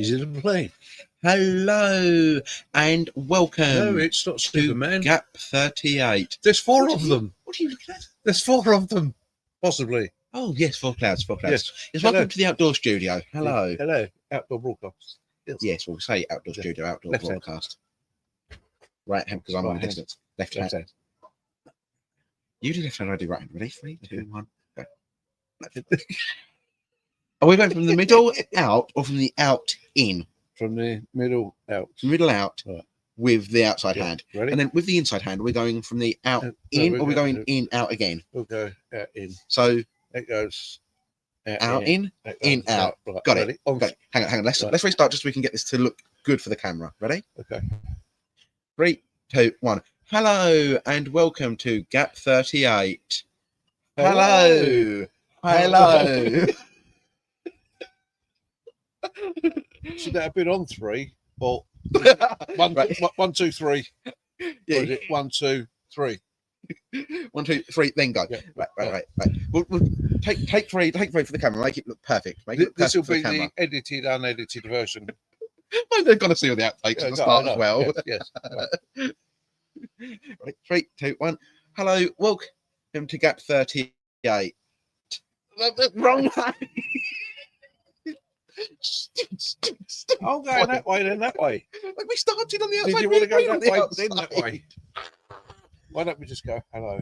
Is it a plane? Hello and welcome. No, it's not Superman. Gap38. There's four of them. What are you looking at? There's four of them, possibly. Oh yes, four clouds. Yes. Yes, Hello. welcome to the outdoor studio. Hello. Hello. Outdoor broadcast. Yes, we'll say outdoor studio, outdoor Left hand. broadcast. Right hand, because I'm on Right the hand. distance. Left hand. Left hand. You do left hand, I do right hand. Ready? 3, 2, 1, go. Are we going from the middle out or from the out in? From the middle out. Middle out Right. with the outside hand. Ready? And then with the inside hand, are we going from the out in or are we going in, out again? We'll go out in. So It goes out in, in, out. Right. Got Ready? it. Got it. Hang on. Let's restart just so we can get this to look good for the camera. Ready? Okay. 3, 2, 1. Hello and welcome to Gap38. Hello. Should that have been on 3? Or Right. 1, 2, 3. Yeah. Or is it 1, 2, 3? 1, 2, 3, then go. Yeah. Right. We'll take three for the camera. Make it look perfect. This will be for the camera. the edited, unedited version. Oh, they're gonna see all the outtakes at the start as well. Yes. Right. Right, 3, 2, 1. Hello, welcome to Gap38. Wrong way. I'll go that way, then that way. Like we started on the outside. Did you want to go on that the way, outside. then that way? Why don't we just go hello?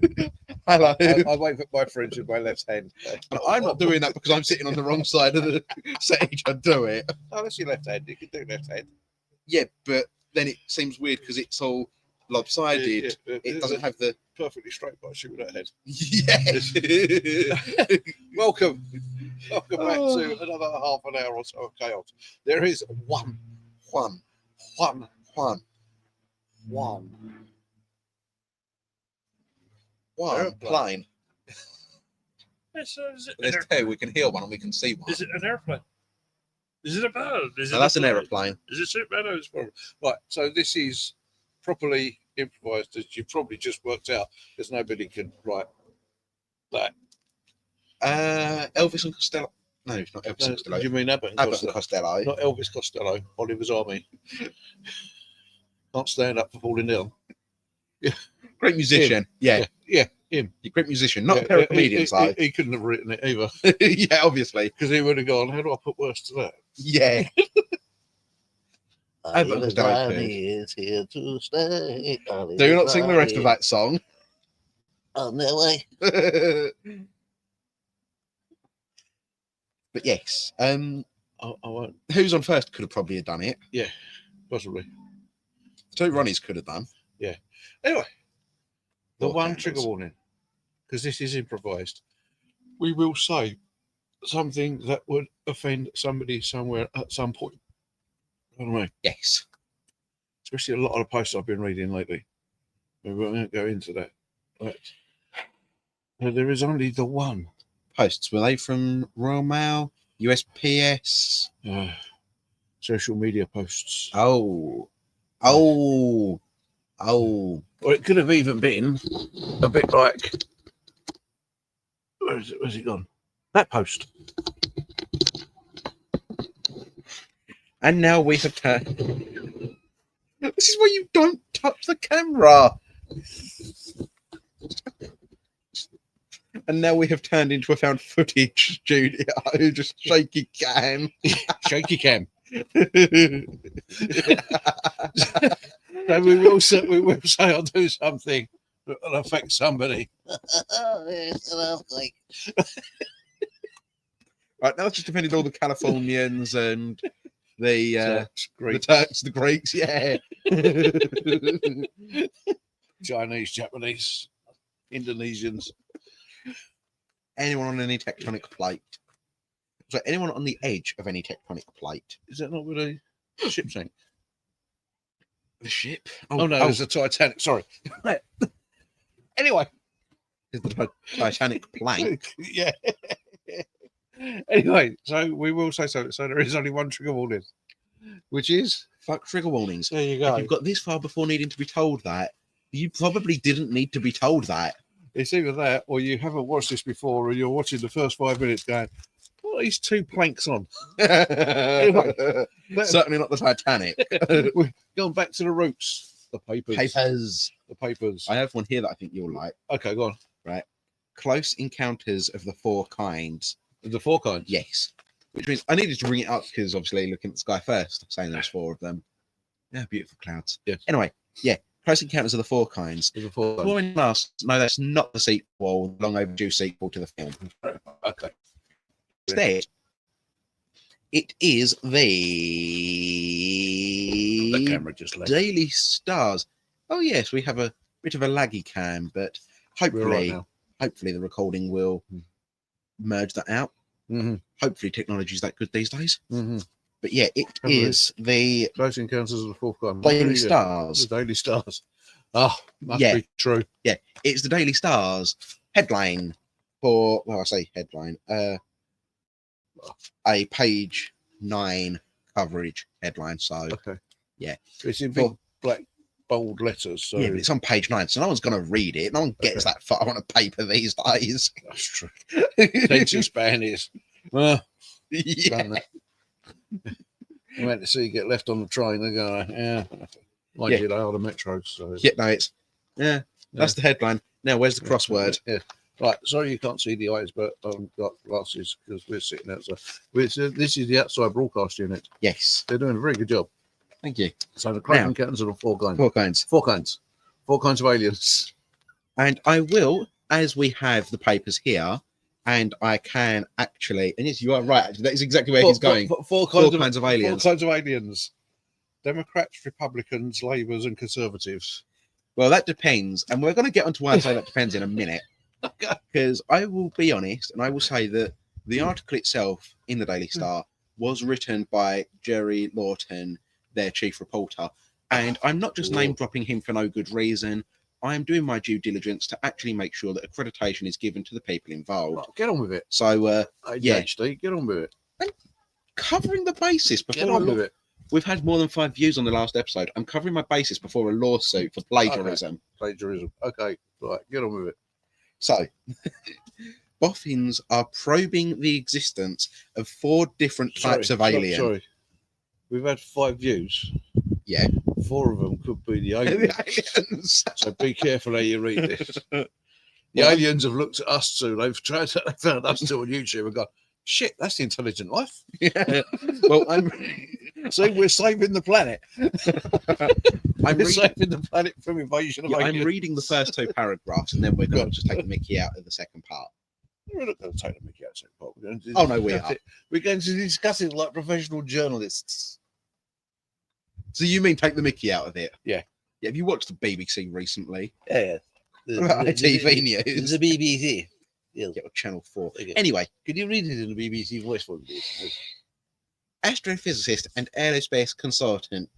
Hello. I'll wave at my friends with my left hand. And I'm not doing that because I'm sitting on the wrong side of the stage. I do it. Oh, that's your left hand. You can do left hand. Yeah, but then it seems weird because it's all lopsided. Yeah. It doesn't have the. Perfectly straight, but I shoot with that head. Yes. Welcome back to another half an hour or so of chaos. There is one plane. Is There's two. We can hear one and we can see one. it an airplane? Is it a bird? Is No, it that's a an plane? aeroplane. Is it Superman or is it Right, so this is properly improvised, as you probably just worked out, because nobody can write that. Elvis and Costello. No, it's not Elvis and Do Costello. you mean Abbott and Abbott and Costello? Costello. Not Elvis Costello, Oliver's Army. Can't stand up for falling down. Great musician. Yeah. Him. Great musician. Not a pair of comedians, though. He couldn't have written it either, Yeah, obviously. because he would have gone, how do I put words to that? Yeah. Oliver's Army is here to stay. Do you not sing the rest of that song? On their way. But yes. I won't. Who's on first could have probably done it. Possibly. Two Ronnies could have done. Anyway, the Or one candles. trigger warning, because this is improvised. We will say something that would offend somebody somewhere at some point. I don't know. Yes. Especially a lot of the posts I've been reading lately. We won't go into that. But there is only the one. Posts. Were they from Royal Mail? USPS? Social media posts. Oh. Or it could have even been a bit like, where's it gone? That post. And now we have turned. This is why you don't touch the camera. And now we have turned into a found footage studio. Just shaky cam. Shaky cam. So we will say I'll do something that will affect somebody. It's an earthquake. Right, now it's just offended all the Californians and the Greek, Turks, the Greeks, yeah. Chinese, Japanese, Indonesians. Anyone on any tectonic plate. So anyone on the edge of any tectonic plate. Is that not with a ship sank? The ship? Oh no, there's a Titanic. Sorry. Anyway, Is the Titanic plane. yeah. Anyway, so we will say so. So there is only one trigger warning, which is Fuck trigger warnings. there you If go. you've got this far before needing to be told that, you probably didn't need to be told that. It's either that or you haven't watched this before, or you're watching the first 5 minutes going, "What got these two planks on. Certainly not the Titanic. We're going back to the roots. The papers. Papers. The papers. I have one here that I think you'll like. Okay, go on. Close Encounters of the Four Kinds. The four kinds. Yes. Which means I needed to bring it up because obviously looking at the sky first, saying there's four of them. Yeah, beautiful clouds. Yes. Anyway, yeah. Close Encounters of the Four Kinds. The four kinds. Before we last, no, that's not the sequel, the long overdue sequel to the film. Okay. Instead, it is The the camera just left. Daily Stars. Oh yes, we have a bit of a laggy cam, but We're all right hopefully, now. hopefully the recording will merge that out. Mm-hmm. Hopefully technology's that good these days. Mm-hmm. But yeah, it Hopefully. is the Close Encounters of the Fourth Kind. Daily Really good. Stars. The Daily Stars. Oh, must Yeah. be true. It's the Daily Stars headline for, well, I say headline, a page 9 coverage headline. So Okay. Yeah. It's in big Well- black bold letters. So yeah, but it's on page 9, so no one's going to read it. No one gets that far on a paper these days. that's true. Attention span is. Well, Yeah. done that. I went to see you get left on the train. They go, yeah. Like Yeah. you, they are the metros. So Yeah, no, it's that's the headline. Now, where's the crossword? Yeah. Right. Sorry you can't see the eyes, but I've got glasses because we're sitting outside. This is the outside broadcast unit. Yes, They're doing a very good job. thank you. So the Close Now- Encounters of the Four Kinds. Four kinds. Four kinds. Four kinds of aliens. And I will, as we have the papers here, and I can actually, and yes, you are right. Actually, that is exactly where he's going. Four Four kinds of aliens. Four kinds of aliens. Democrats, Republicans, Labours, and Conservatives. Well, that depends, and we're going to get onto why I say that depends in a minute. Because I will be honest, and I will say that the article itself in the Daily Star was written by Jerry Lawton, their chief reporter, and I'm not just name dropping him for no good reason. I am doing my due diligence to actually make sure that accreditation is given to the people involved. Right, get on with it. So, ADHD, get on with it. covering the basis Get before on with it. we've had more than 5 views on the last episode. I'm covering my basis before a lawsuit for plagiarism. Plagiarism. Okay, right, get on with it. So, boffins are probing the existence of 4 different types of alien. Sorry. We've had 5 views. Yeah. 4 of them could be the aliens. Aliens. So be careful how you read this. The Well, aliens have looked at us too. They've found us too on YouTube and gone, shit, that's the intelligent life. Yeah. Well, I'm See, we're saving the planet. I'm, We're read- saving the planet from invasion of yeah, I'm aliens. reading the first 2 paragraphs, and then we're going to just take the Mickey out of the second part. We're not going to take the Mickey out of the part. We're going to Oh no, we are. We're going to discuss it like professional journalists. So you mean take the Mickey out of it? Yeah. Yeah. Have you watched the BBC recently? Yeah. What about ITV News? The BBC. Yes. Yeah, or Channel 4. Okay. Anyway, Could you read it in the BBC voice for me, please? astrophysicist and aerospace consultant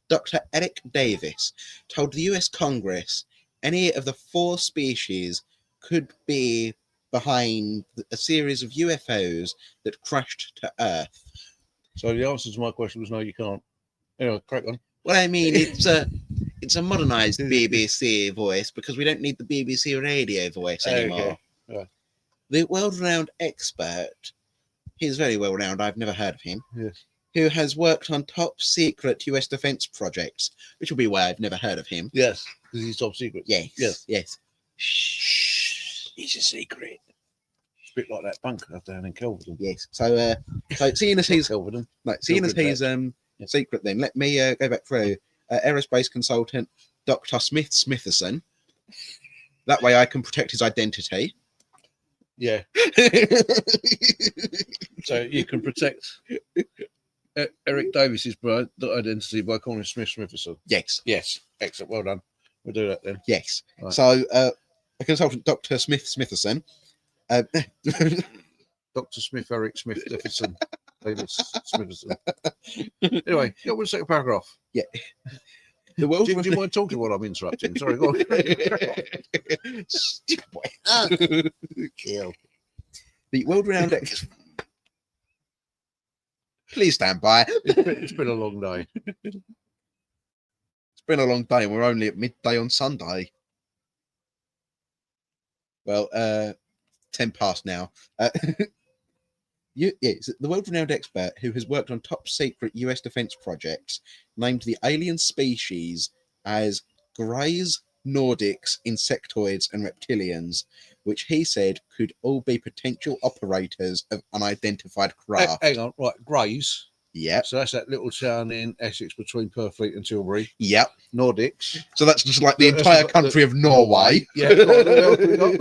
Dr. Eric Davis told the US Congress any of the 4 species could be behind a series of UFOs that crashed to Earth. So the answer to my question was no, you can't. Anyway, crack on. Well, I mean, it's a modernized BBC voice because we don't need the BBC radio voice anymore. Okay. Yeah. The world-renowned expert, he's very well-renowned, I've never heard of him, Yes. who has worked on top secret US defense projects, which will be why I've never heard of him. Yes, because he's top secret. Yes, Yes. yes. Shh. He's a secret. It's a bit like that bunker down in Kelvedon. Yes. So, seeing as he's Kelvedon. seeing as good he's secret, then let me go back through. Aerospace consultant Dr. Smitherson. That way, I can protect his identity. Yeah. So you can protect Eric Davis's identity by calling him Smithson. Yes, Yes. Excellent. Well done. We'll do that then. yes. Right. So, a consultant, Dr. Smitherson. Dr. Smith, Eric Smith, Jefferson, Davis, Smithson. Anyway, get on with the second paragraph. The world Do you mind talking while I'm interrupting? Sorry, go on. Stupid boy. Ah, kill. The world-renowned Please stand by. It's been a long day. It's been a long day and we're only at midday on Sunday. Well, 10 past now. It's the world-renowned expert who has worked on top-secret U.S. defense projects named the alien species as Greys, Nordics, Insectoids, and Reptilians, which he said could all be potential operators of unidentified craft. Hang on, right, Grays. Yep. So that's that little town in Essex between Purfleet and Tilbury. Yep. Nordics. So that's just like the That's entire the- country of Norway. Yeah. Go on, what else we got?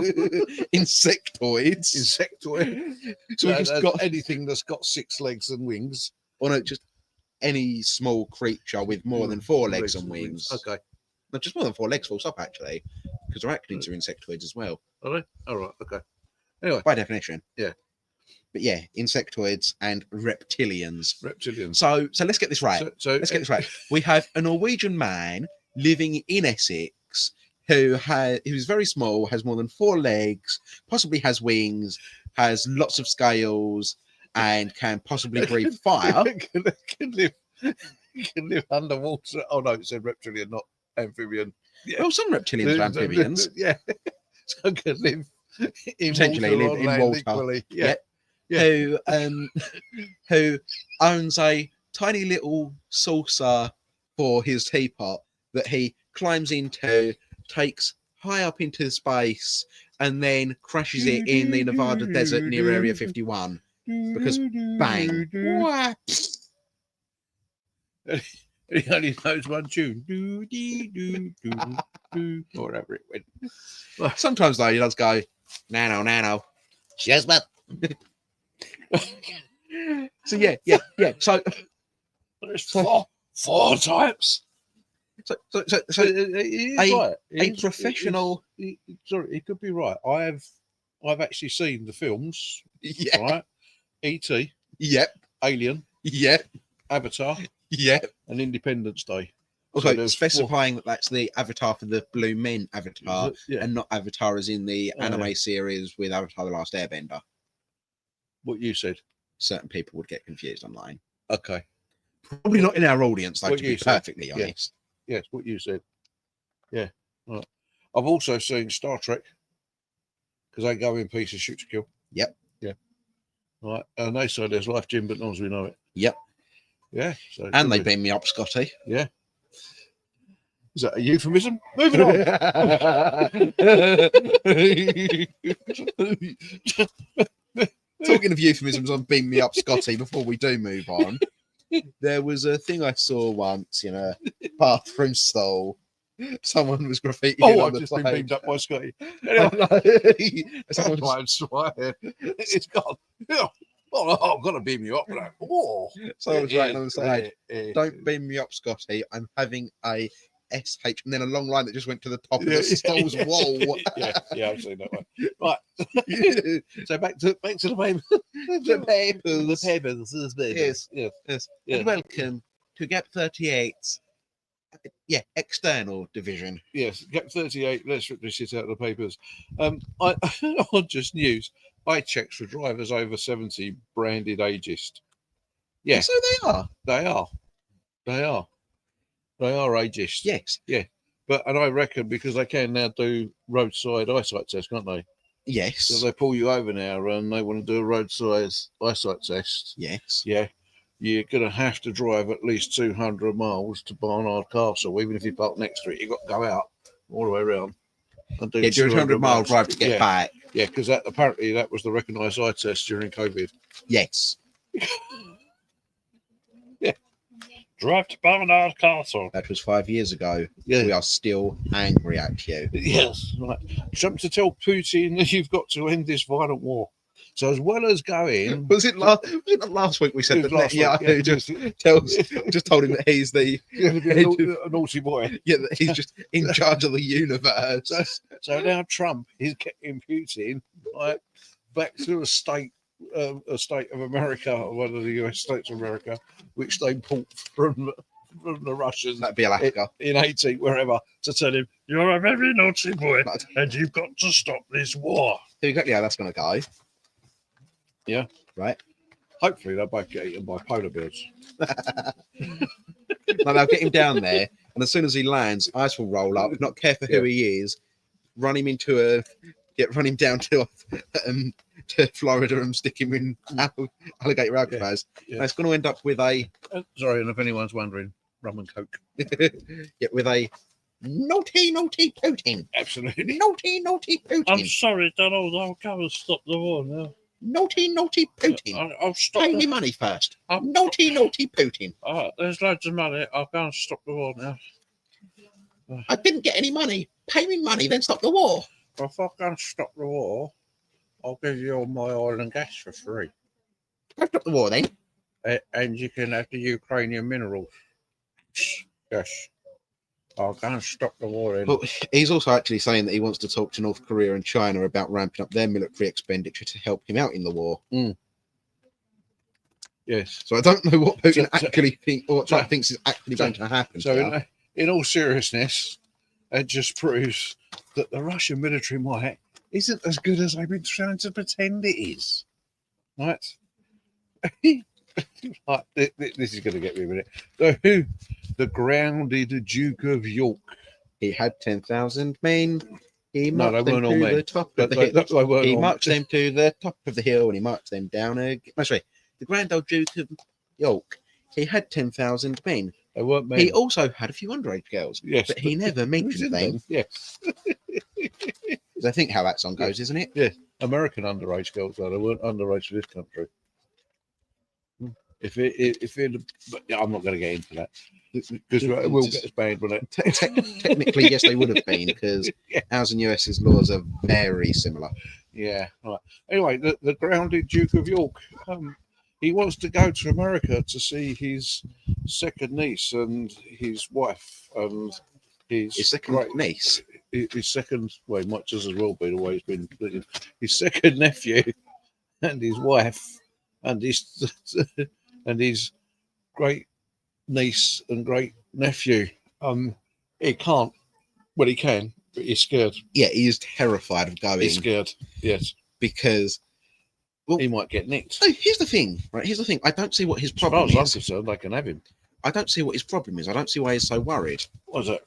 Insectoids. Insectoid. So we've just got anything that's got 6 legs and wings. or no, just any small creature with more than 4 legs and wings. Okay. No, just more than 4 legs, full stop, actually, because arachnids are insectoids as well, Are they? All right. Okay. Anyway, by definition. Yeah. But yeah, insectoids and reptilians. reptilians. So let's get this right. So Let's get this right. We have a Norwegian man living in Essex who's very small, has more than 4 legs, possibly has wings, has lots of scales, and can possibly breathe fire. can live underwater. Oh no, it said reptilian, not amphibian. Yeah. Well, some reptilians are amphibians. Yeah. So can live in Potentially water live on in land water. equally. Yeah. Yep. Yeah. Who owns a tiny little saucer for his teapot that he climbs into, takes high up into space, and then crashes it in the Nevada desert near Area 51. Because bang. He only knows one tune. Do, dee, do, do, or whatever it went. Sometimes though he does go nano. Yes, but So yeah. So There's four types. so He is a- right. a professional- Sorry, he could be right. I've actually seen the films. yeah, Right, E.T., yep, Alien, yep, Avatar, yep. and Independence Day. Also, there's specifying that that's the Avatar for the Blue Men Avatar, Yeah, and not Avatar as in the Oh, anime yeah. series with Avatar: The Last Airbender. what you said. Certain people would get confused online. Okay. Probably not in our audience, though, What to you be said. perfectly Yeah. honest. Yes, what you said. Yeah. Right. I've also seen Star Trek because they go in pieces, shoot to kill. Yep. Yeah. Right. And they say there's life, Jim, but not as we know it. Yep. Yeah. So it And could they be. beam me up, Scotty. Yeah. Is that a euphemism? Moving on. Talking of euphemisms on beam me up, Scotty, before we do move on, there was a thing I saw once in a bathroom stall. Someone was graffitiing Oh, on I've the just been side. beamed up by Scotty. Someone was- Right, swear. It's gone. Oh, I've got to beam you up. Like, oh, someone was writing on the side. Yeah. Don't beam me up, Scotty. I'm having a SH, and then a long line that just went to the top of Yeah, the stall's wall. yeah, I've seen that one. Right. So back to the paper. The papers. The papers. Yes. Yes. Yes. Yeah. And welcome to Gap38's external division. Yes. Gap38. Let's rip this shit out of the papers. I on just news. I checked for drivers over 70 branded ageist. Yeah. So they are. They are. They are ageist. Yes. But and I reckon because they can now do roadside eyesight tests, can't they? Yes. So they pull you over now and they want to do a roadside eyesight test. Yes. Yeah, you're going to have to drive at least 200 miles to Barnard Castle. Even if you park next to it, you've got to go out all the way around. And do Yeah, do a 100-mile miles. drive to get Yeah. back. Yeah, because that apparently that was the recognised eye test during COVID. Yes. Drive to Barnard Castle. That was 5 years ago. Yeah. We are still angry at you. Yes, right. Trump to tell Putin that you've got to end this violent war. So as well as going, Was it last week we said It that was last Netanyahu week, just told him that he's the you're going to be a naughty boy. that he's just in charge of the universe. So now Trump is getting Putin right back to a state of America, one of the US states of America, which they bought from the Russians That'd be Alaska. in 18 wherever. To tell him, you're a very naughty boy Right. and you've got to stop this war. Exactly how that's going to go. Yeah. Right. Hopefully they'll both get eaten by polar bears. No, they'll get him down there, and as soon as he lands, ice will roll up. Not care for who he is. Run him down to to Florida and stick him in alligator alcatraz. Yeah. And it's going to end up with a Sorry, and if anyone's wondering, rum and coke. yeah, with a naughty Putin. Absolutely. Naughty Putin. I'm sorry, Donald. I'll go and stop the war now. Naughty Putin. I'll stop. Pay me The... money first. I'm- Naughty Putin. There's loads of money. I'll go and stop the war now. I didn't get any money. Pay me money, then stop the war. If I go and stop the war, I'll give you all my oil and gas for free. Go stop the war then. And you can have the Ukrainian minerals. Yes. I'll go and stop the war. In. But he's also actually saying that he wants to talk to North Korea and China about ramping up their military expenditure to help him out in the war. Yes. So I don't know what Putin So- actually thinks, or what so- Trump thinks is actually going to happen. So, here. in all seriousness, it just proves that the Russian military might isn't as good as they've been trying to pretend it is. Right? Right, this is going to get me a minute. So, who? The grounded Duke of York. He had 10,000 men. He No, marched they them weren't all to men. the top of But the they, hill. they weren't He all- marched them to the top of the hill and he marched them down again. No, sorry, the Grand Old Duke of York. He had 10,000 men. They weren't men. He also had a few underage girls, Yes, but he never mentioned them. Yes. I think how that song goes, isn't it? American underage girls, though, they weren't underage for this country. If it, but yeah, I'm not going to get into that because we'll get us banned with it. Technically, yes, they would have been because Yeah. ours and US's laws are very similar. Yeah. Right. Anyway, the grounded Duke of York, he wants to go to America to see his second niece and his wife and His second great- niece. his second, well, he might just as well be the way he's been looking, his second nephew and his wife and his and his great niece and great nephew. He can't, well, he can, but he's scared. Yeah, he is terrified of going He's scared. Yes, because. he might get nicked. So here's the thing, right? Here's the thing. I don't see what his As far problem as I'm is. concerned, they can have him. I don't see what his problem is. I don't see why he's so worried. What is it?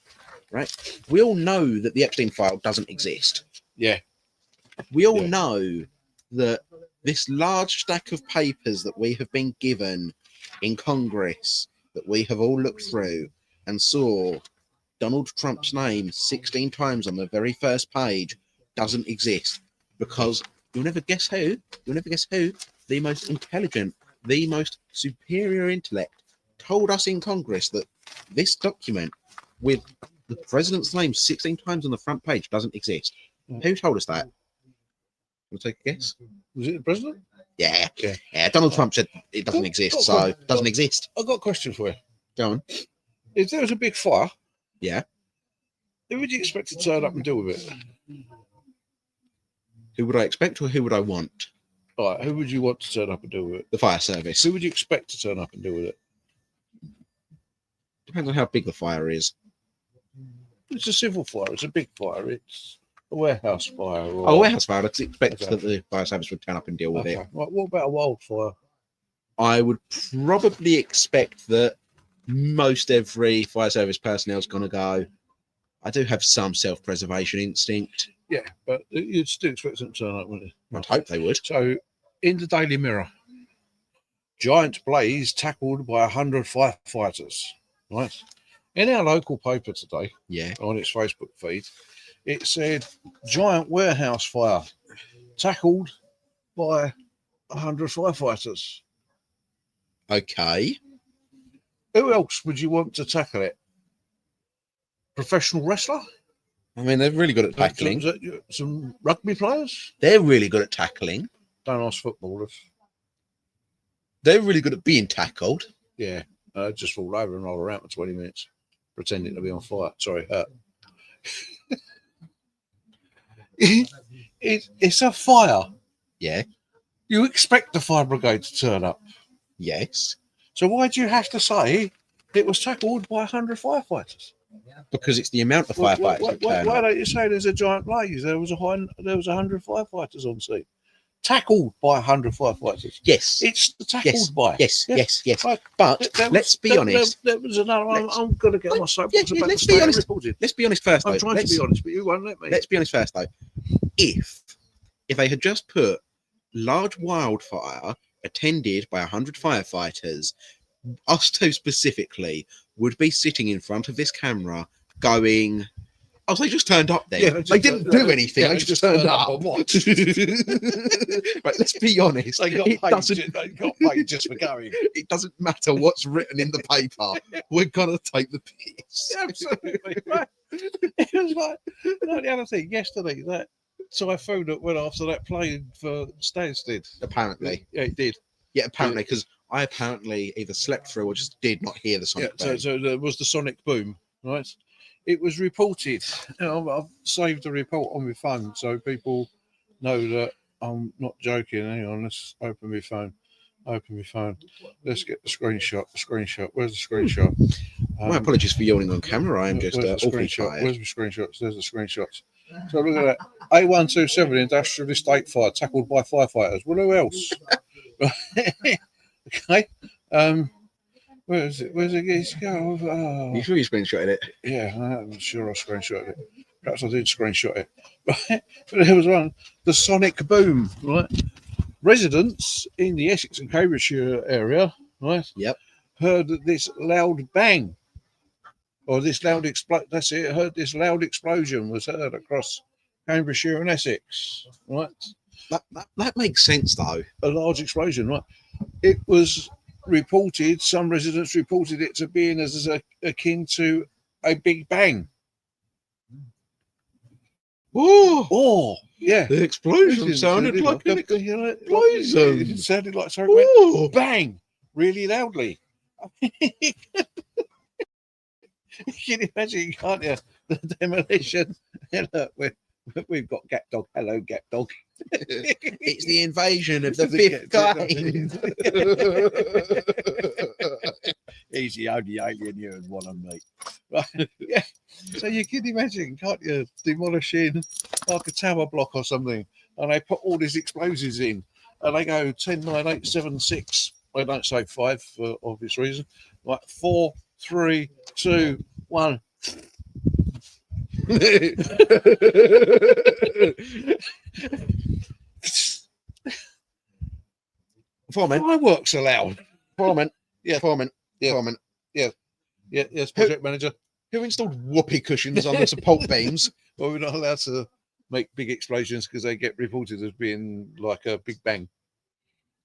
We all know that the Epstein file doesn't exist. Yeah. We all Yeah. know that this large stack of papers that we have been given in Congress, that we have all looked through and saw Donald Trump's name 16 times on the very first page, doesn't exist because you'll never guess who. You'll never guess who. The most intelligent, the most superior intellect told us in Congress that this document with the president's name 16 times on the front page doesn't exist. Yeah. Who told us that? We'll take a guess. Was it the president? Yeah. Yeah. Yeah. Donald Trump said it doesn't exist, so it doesn't exist. I've got a question for you. Go on. If there was a big fire, Yeah. who would you expect to turn up and deal with it? Who would I expect or who would I want? All right, who would you want to turn up and deal with it? The fire service. Who would you expect to turn up and deal with it? Depends on how big the fire is. It's a civil fire. It's a big fire. It's a warehouse fire. Or, Oh, warehouse fire. I'd expect Okay. that the fire service would turn up and deal with okay. it. Right, what about a wildfire? I would probably expect that most every fire service personnel is going to go. I do have some self-preservation instinct. Yeah, but you'd still expect them to turn up, wouldn't you? I'd hope they would. So, in the Daily Mirror, giant blaze tackled by 100 firefighters. Right. In our local paper today, Yeah. on its Facebook feed, it said giant warehouse fire tackled by 100 firefighters. Okay. Who else would you want to tackle it? Professional wrestler? I mean, they're really good at tackling. Some rugby players? They're really good at tackling. Don't ask footballers. They're really good at being tackled. Yeah, just fall over and roll around for 20 minutes, pretending to be on fire. Sorry, hurt. It's a fire. Yeah. You expect the fire brigade to turn up. Yes. So why do you have to say it was tackled by 100 firefighters? Because it's the amount of firefighters that turn Why up. don't you say there's a giant blaze? There was 100 firefighters on scene. Tackled by 100 firefighters. Yes. It's the tackled by. Yes. Yeah. Yes. Yes. Right. But let's be honest. There was another one. Let's- I'm going to get my soapbox yeah, about let's the be state honest. reported. Let's be honest first, though. I'm trying to be honest, but you won't let me. Let's be honest first, though. If they had just put large wildfire attended by 100 firefighters, us two specifically, would be sitting in front of this camera going, oh, they just turned up then. Yeah, they didn't do anything. yeah, they just turned up. and watched. Right, let's be honest. They got paid just for going. It doesn't matter what's written in the paper. We're gonna take the piss. Absolutely. Right. It was like the other thing yesterday, that typhoon that went after that plane for Stansted. Apparently, Yeah, it did. yeah. Apparently, because I apparently either slept through or just did not hear the sonic boom. So there was the sonic boom, right? It was reported. I've saved a report on my phone so people know that I'm not joking. Hang on, let's open my phone. Let's get the screenshot. Where's the screenshot? My apologies for yawning on camera. I am just where's the awfully screenshot? tired. Where's the screenshots? There's the screenshots. So look at that. A127 industrial estate fire tackled by firefighters. Well, who else? Okay. Where is it? Where's it go? Oh. You sure you screenshotted it? Yeah, I'm sure I screenshotted it. Perhaps I did screenshot it. Right? But there was one, the sonic boom, right? Residents in the Essex and Cambridgeshire area, right? Yep. Heard this loud bang. Or this loud explosion. That's it. Heard this loud explosion was heard across Cambridgeshire and Essex, right? That makes sense though. A large explosion, right? It was reported, some residents reported it to being as akin to a big bang. Oh, yeah. The explosion sounded like an explosion. It sounded like something went bang really loudly. You can imagine, can't you? The demolition. Look, we've got Gap Dog. Hello, Gap Dog. It's the invasion of the fifth kind. He's the only alien you would want to meet. Right? Yeah. So you can imagine, can't you, demolishing like a tower block or something, and they put all these explosives in, and they go 10, 9, 8, 7, 6. They don't say 5 for obvious reason. Like 4, 3, 2, 1. Foreman. Fireworks allowed. Foreman. Yeah. Foreman. Yeah. Foreman. Yeah, yes, project manager. Who installed whoopee cushions on the support beams? Well, we're not allowed to make big explosions because they get reported as being like a big bang.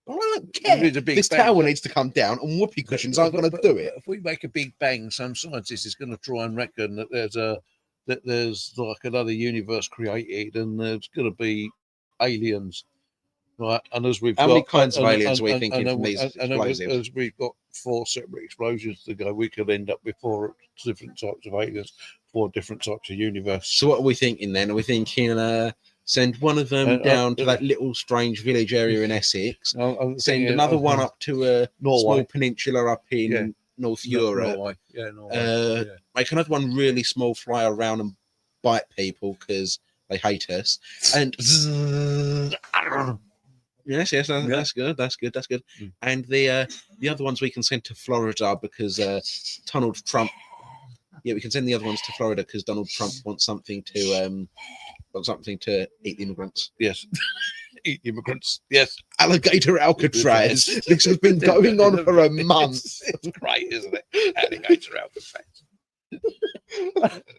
Well, I don't care. If it's a big This bang, tower needs to come down, and whoopee cushions aren't going to do it. If we make a big bang, some scientist is going to try and reckon that there's like another universe created, and there's going to be aliens, right? And as we've How got many kinds of and- aliens are we and- thinking and- from these and explosives? as we've got 4 separate explosions to go, we could end up with 4 different types of aliens, 4 different types of universe. So what are we thinking then? Are we thinking send one of them down to that little strange village area in Essex, I'm send thinking another of one up to a Norway. small peninsula up in North Europe, Norway. Yeah, Norway. Yeah. make another one really small, fly around and bite people because they hate us, and yes, that's good. Mm. And the other ones we can send to Florida because Donald Trump. Yeah, we can send the other ones to Florida because Donald Trump wants something to eat the immigrants. Yes. Eat immigrants. Yes. Alligator Alcatraz. This has been going on for a month. It's great, isn't it? Alligator Alcatraz.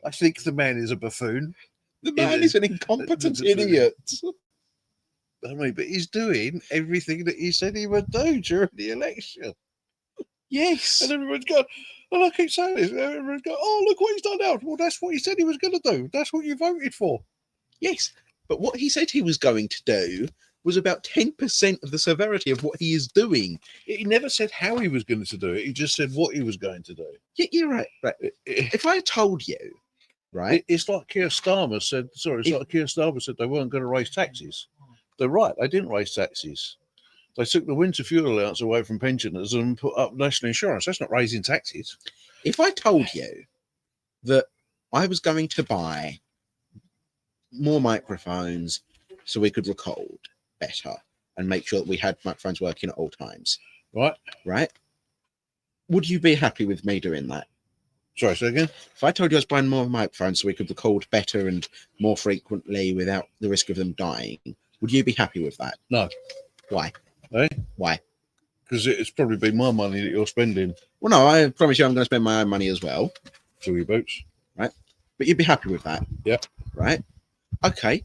I think the man is a buffoon. The man is an incompetent idiot. I mean, but he's doing everything that he said he would do during the election. Yes. And everyone's gone, and I keep saying this, everyone's going, oh, look what he's done now. Well, that's what he said he was going to do. That's what you voted for. Yes. But what he said he was going to do was about 10% of the severity of what he is doing. He never said how he was going to do it. He just said what he was going to do. Yeah, you're right. Right. If I told you, right? It's like Keir Starmer said, like Keir Starmer said they weren't going to raise taxes. They're right. They didn't raise taxes. They took the winter fuel allowance away from pensioners and put up national insurance. That's not raising taxes. If I told you that I was going to buy more microphones so we could record better and make sure that we had microphones working at all times, right? Would you be happy with me doing that? Sorry, say again? If I told you I was buying more microphones so we could record better and more frequently without the risk of them dying, Would you be happy with that? No. Why? Eh? Why? Because it's probably been my money that you're spending. Well, no, I promise you I'm going to spend my own money as well. Fill your boots. But you'd be happy with that? Yeah. Right? Okay.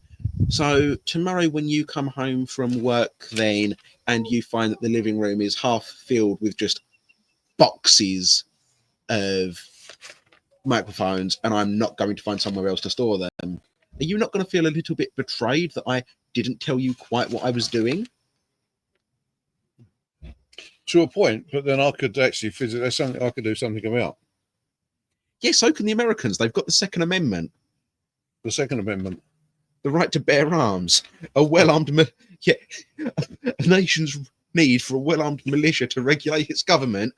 So tomorrow when you come home from work then and you find that the living room is half filled with just boxes of microphones and I'm not going to find somewhere else to store them, are you not going to feel a little bit betrayed that I didn't tell you quite what I was doing? To a point, but then I could actually physically, there's something I could do something about. Yeah, so can the Americans. They've got the Second Amendment, The Second Amendment. the right to bear arms, a well-armed, a nation's need for a well-armed militia to regulate its government,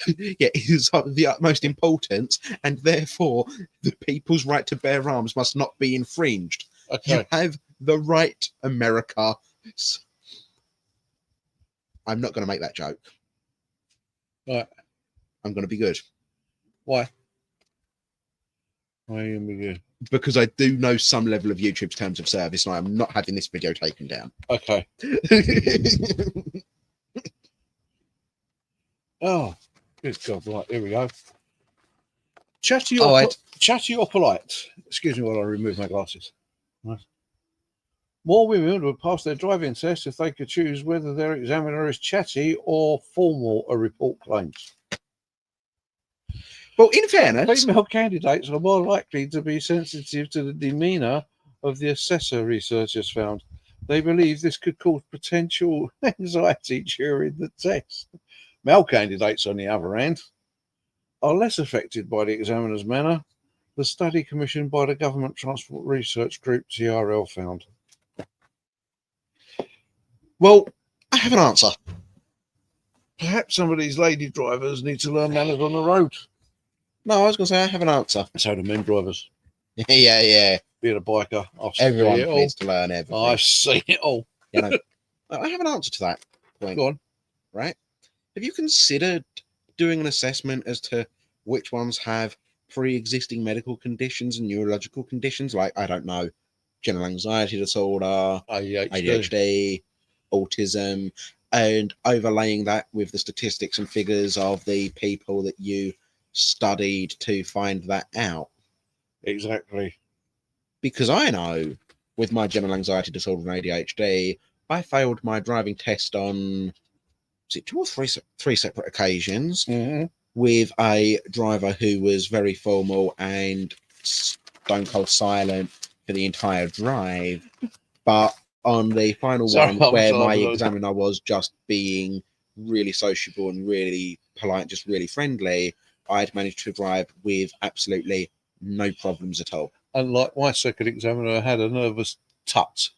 is of the utmost importance, and therefore the people's right to bear arms must not be infringed. Okay. You have the right, America. I'm not going to make that joke. Right. I'm going to be good. Why? Why are you gonna be good? Because I do know some level of YouTube's terms of service, and I am not having this video taken down. Okay. Oh, good God. Right, here we go. Chatty or, chatty or polite? Excuse me while I remove my glasses. Right. More women would pass their driving test if they could choose whether their examiner is chatty or formal, a report claims. Well, in fairness, Female candidates are more likely to be sensitive to the demeanour of the assessor, researchers found. They believe this could cause potential anxiety during the test. Male candidates, on the other hand, are less affected by the examiner's manner, the study commissioned by the Government Transport Research Group, TRL, found. well, I have an answer. Perhaps some of these lady drivers need to learn manners on the road. No, I was going to say I have an answer. So do men drivers. Yeah. Being a biker, I've Everyone seen it all. needs to learn everything. I've seen it all. You know, I have an answer to that point. Go on. Right? Have you considered doing an assessment as to which ones have pre-existing medical conditions and neurological conditions, like, I don't know, general anxiety disorder, ADHD, autism, and overlaying that with the statistics and figures of the people that you studied to find that out? Exactly. Because I know with my general anxiety disorder and ADHD, I failed my driving test on, was it 2 or 3 separate occasions, with a driver who was very formal and stone cold silent for the entire drive. But on the final one, where my examiner was just being really sociable and really polite, just really friendly, I'd managed to drive with absolutely no problems at all. Unlike my second examiner, had a nervous tut.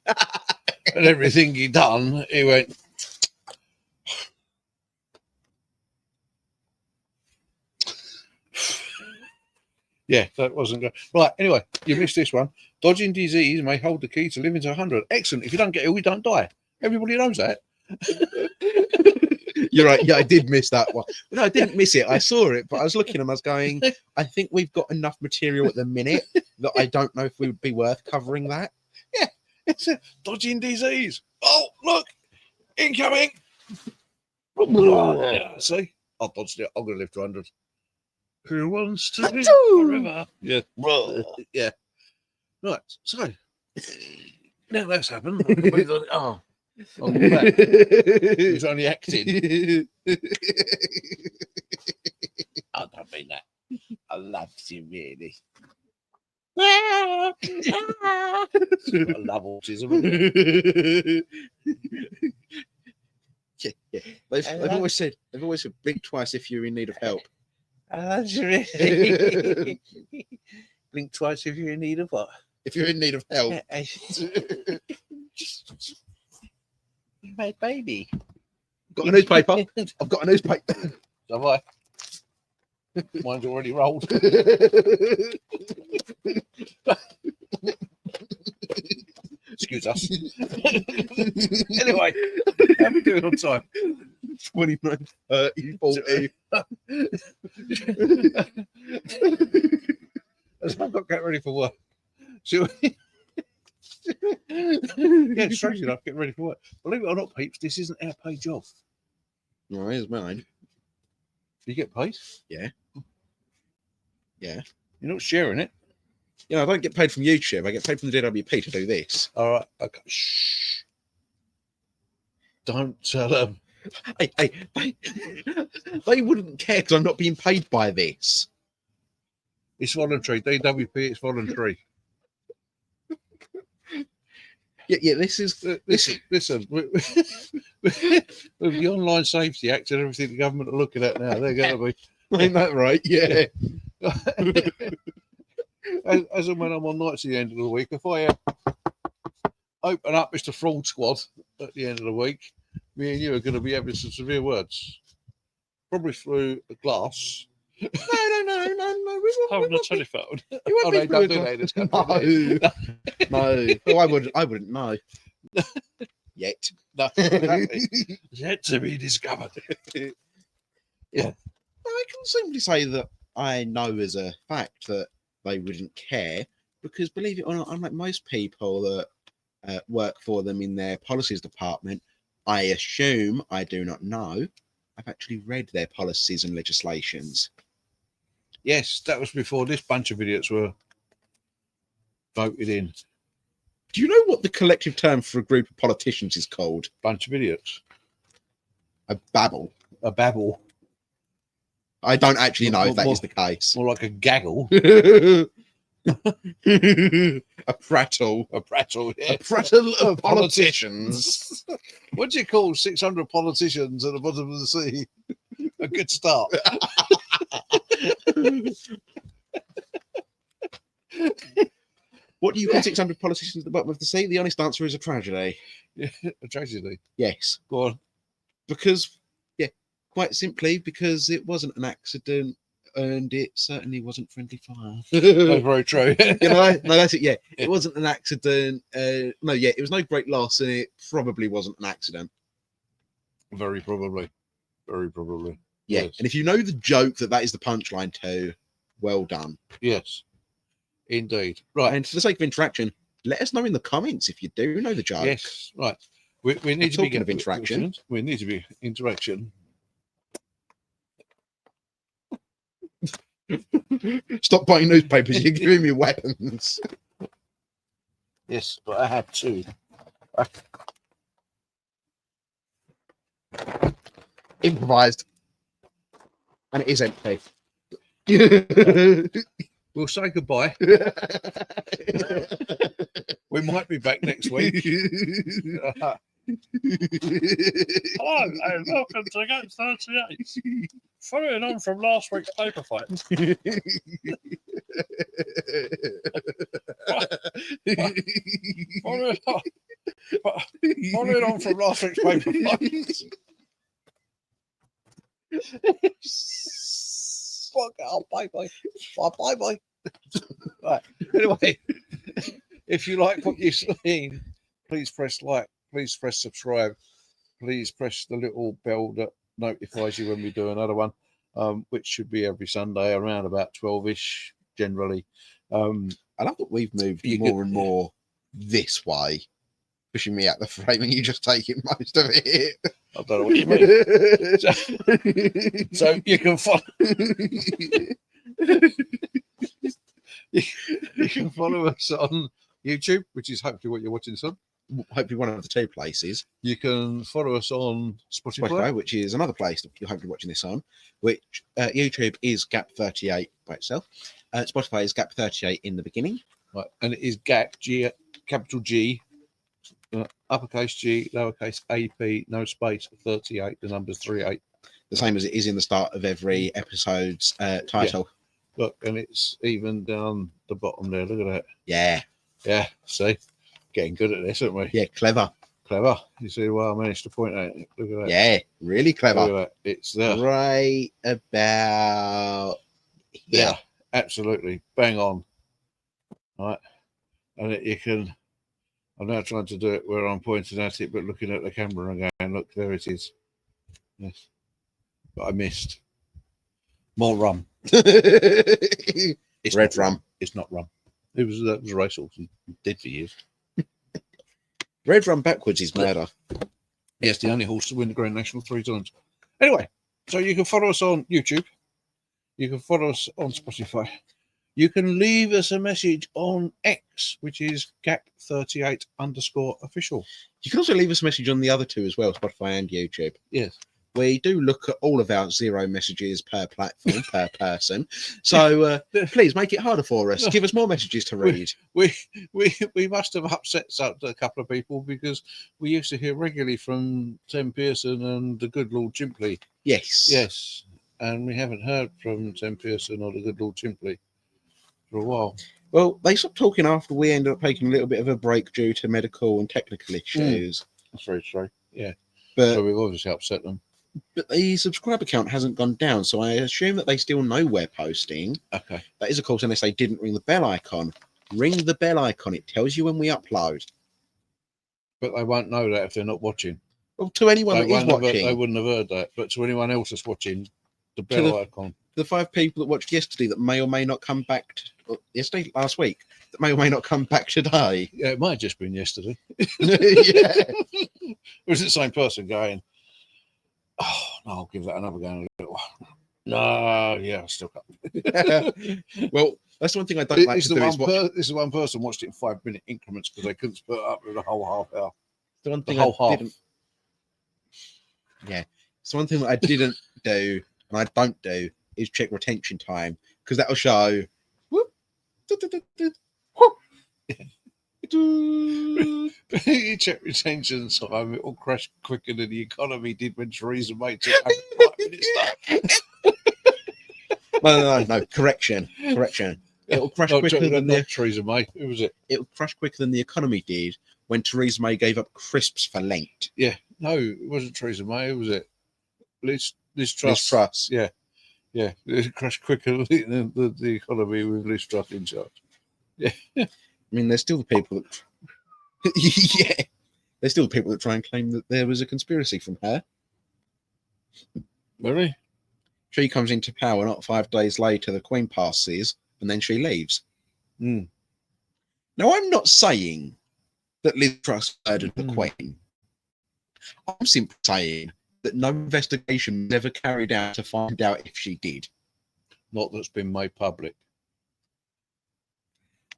And everything he done, he went, yeah, that wasn't good. Right, anyway, you missed this one. Dodging disease may hold the key to living to 100. Excellent. If you don't get ill, you don't die. Everybody knows that. You're right. Yeah, I did miss that one. No, I didn't miss it. I saw it, but I was looking and I was going, I think we've got enough material at the minute that I don't know if we would be worth covering that. Yeah, it's a dodging disease. Oh, look, incoming. Yeah, see, I dodged it. I'm going to live to 100. Who wants to live forever? Yeah. Yeah. Right, so now that's happened. Oh, I'm back. He's only acting. I don't mean that. I love you, really. I love autism. Yeah. They've always said blink twice if you're in need of help. I love you, really. Blink twice if you're in need of what? If you're in need of help. My baby. Got a newspaper. I've got a newspaper. Have I? Mine's already rolled. Excuse us. Anyway, how are we doing on time? 29, 30, 40. I've got to get ready for work. Shall we? Yeah, strangely enough, getting ready for work. Believe it or not, peeps, this isn't our paid job. No, here's mine. You get paid. Yeah. Yeah. You're not sharing it. You know, I don't get paid from YouTube. I get paid from the DWP to do this. All right. Okay. Shh. Don't tell them. Hey, they wouldn't care because I'm not being paid by this. It's voluntary. DWP, it's voluntary. Yeah, this is Listen. With the Online Safety Act and everything the government are looking at now, they're going to be. Ain't that right? Yeah. As and when I'm on nights at the end of the week, if I open up Mr. Fraud Squad at the end of the week, me and you are going to be having some severe words. Probably through the glass. No. Holding a telephone. You won't Oh, be they don't do through that in this country. No. Oh, I wouldn't know. Yet. No, exactly. Yet to be discovered. I can simply say that I know as a fact that they wouldn't care because, believe it or not, unlike most people that work for them in their policies department, I assume, I do not know, I've actually read their policies and legislations. Yes, that was before this bunch of idiots were voted in. Do you know what the collective term for a group of politicians is called? Bunch of idiots. A babble. A babble. I don't actually know if that More- is the case. More like a gaggle. A prattle. A prattle. Yeah. A prattle of politicians. What do you call 600 politicians at the bottom of the sea? A good start. What do you call 600 politicians at the bottom of the sea? The honest answer is a tragedy. Yeah, a tragedy. Yes. Go on. Because, quite simply, because it wasn't an accident and it certainly wasn't friendly fire. That's very true. No, that's it. Yeah, it wasn't an accident. It was no great loss and it probably wasn't an accident. Very probably. Very probably. Yeah. Yes. And if you know the joke that is the punchline to, well done. Yes. Indeed. Right. And for the sake of interaction, let us know in the comments if you do know the joke. Yes. Right. We need to be Talking of interaction. We need to be interaction. Stop buying newspapers. You're giving me weapons. Yes, but I had two. Improvised. And it is empty. We'll say goodbye. We might be back next week. Hello and welcome to Gap38. Following on from last week's paper fight. Following on from last week's paper fight. Fuck out. Bye bye. Bye bye. Right. Anyway, if you like what you've seen, please press like, please press subscribe, please press the little bell that notifies you when we do another one, which should be every Sunday around about 12ish generally. I love that we've moved more and more this way, pushing me out the frame, and you just taking most of it. I don't know what you mean. So you can follow. You can follow us on YouTube, which is hopefully what you're watching this on. Hopefully one of the two places. You can follow us on Spotify. Spotify, which is another place that you're hopefully watching this on, which YouTube is Gap38 by itself. Spotify is Gap38 in the beginning. Right, and it is Gap, capital G, uppercase G, lowercase AP, no space, 38, the number's 38. The same as it is in the start of every episode's title. Look, and it's even down the bottom there. Look at that. Yeah. Yeah, see? Getting good at this, aren't we? Yeah, clever. Clever. You see why I managed to point at it. Look at that. Yeah, really Look clever. at that. It's there. Right about here. Yeah, absolutely. Bang on. Right. And you can, I'm now trying to do it where I'm pointing at it, but looking at the camera and going, look, there it is. Yes. But I missed. More rum. It's Red not rum. It's not rum. That was a racehorse. He did for years. Red Run Backwards is murder. Yes, the only horse to win the Grand National 3 times. Anyway, so you can follow us on YouTube. You can follow us on Spotify. You can leave us a message on X, which is Gap38_official. You can also leave us a message on the other two as well, Spotify and YouTube. Yes. We do look at all of our 0 messages per platform, per person. So please make it harder for us. Give us more messages to read. We must have upset a couple of people because we used to hear regularly from Tim Pearson and the good Lord Chimpley. Yes. Yes. And we haven't heard from Tim Pearson or the good Lord Chimpley for a while. Well, they stopped talking after we ended up taking a little bit of a break due to medical and technical issues. That's very true. Yeah. But So we've obviously upset them. But the subscriber count hasn't gone down, so I assume that they still know we're posting. Okay. That is, of course, unless they didn't ring the bell icon. Ring the bell icon. It tells you when we upload. But they won't know that if they're not watching. Well, to anyone that is They watching, wouldn't have heard that. But to anyone else that's watching, the bell icon. the 5 people that watched yesterday that may or may not come back last week, that may or may not come back today. Yeah, it might have just been yesterday. Yeah. Was it the same person going, oh, no, I'll give that another go in a little while. No, yeah, I still can't. Well, that's one thing I don't like It's to the do. This is one person watched it in 5-minute increments because they couldn't split up with the whole half hour. The one thing The whole half. Yeah. So one thing that I didn't do and I don't do is check retention time because that'll show. Whoop, You check retention time, it will crash quicker than the economy did when Theresa May took over 5 minutes. No. Correction. It'll crash quicker than the Theresa May. Who was it? It'll crash quicker than the economy did when Theresa May gave up crisps for Lent. Yeah, no, it wasn't Theresa May. Who was it? Liz Truss. Liz Truss. Yeah, it crashed quicker than the economy with Liz Truss in charge. Yeah, I mean, there's still the people that. Yeah, there's still people that try and claim that there was a conspiracy from her. Really? She comes into power, not 5 days later, the Queen passes, and then she leaves. Mm. Now, I'm not saying that Liz Truss murdered the Queen. I'm simply saying that no investigation was ever carried out to find out if she did. Not that's been made public.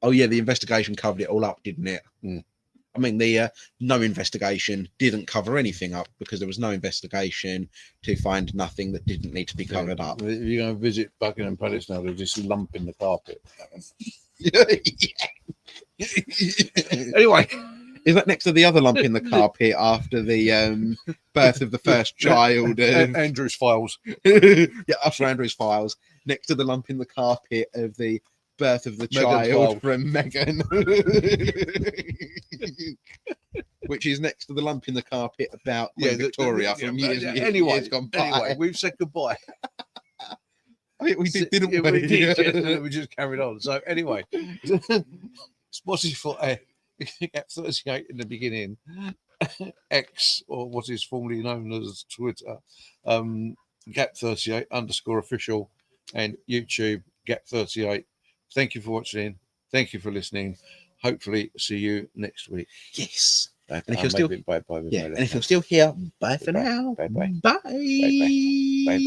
Oh, yeah, the investigation covered it all up, didn't it? Mm. I mean, the no investigation didn't cover anything up because there was no investigation to find nothing that didn't need to be covered up. If you go and visit Buckingham Palace now, there's this lump in the carpet. Anyway, is that next to the other lump in the carpet after the birth of the first child? Andrew's files. Yeah, after Andrew's files, next to the lump in the carpet of the birth of the child from Meghan, which is next to the lump in the carpet about Queen Victoria from years gone by. Anyway, we've said goodbye. I think we did, didn't we? We did, we just carried on. So anyway, Spotify, Gap38 in the beginning, X, or what is formerly known as Twitter, Gap38_official, and YouTube, Gap38. Thank you for watching. Thank you for listening. Hopefully, see you next week. Yes. And if you're still, bye. and if you're still here, bye for now. Bye. Bye. Bye.